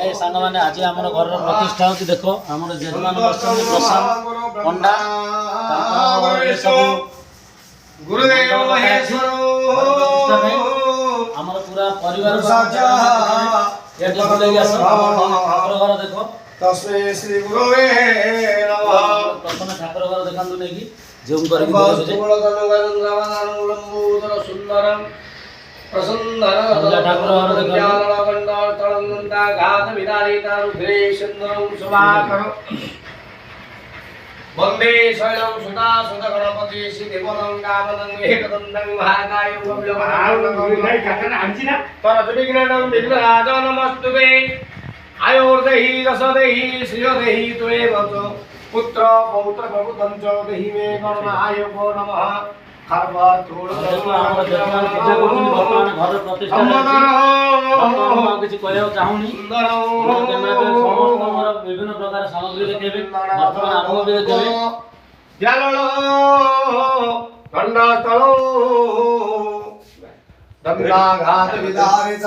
ए सांग माने आज हमर घर प्रतिष्ठा होती देखो हमर जजमान बसन प्रसाद पंडा तापर सब गुरुदेव महेश्वर हमर पूरा परिवार साजा एक लगे आस ठाकुर घर देखो तस्मै श्री गुरुवे नमः प्रथम ठाकुर घर देखंदु नेकी जूम करके देखो जे सुंदरम प्रसन्नर ठाकुर घात विदारिता रुद्रे सुंदरम शुभाकर वंदे शैलम सुधा सुधा गणपति श्री देवदं गावदं एकदं महाकायं गव्यं परजविघ्नं विघ्नराज नमस्तुते आयुर्देहि रसदेहि श्रियदेहि त्वमेव च पुत्र पौत्र प्रभुतं च देहि मे गणनायको नमः विभिन्न प्रकार सामग्री देखेबे वर्तमान आगम भी देखेबे जाललो खंडा स्थलो दंडाघात विदारिता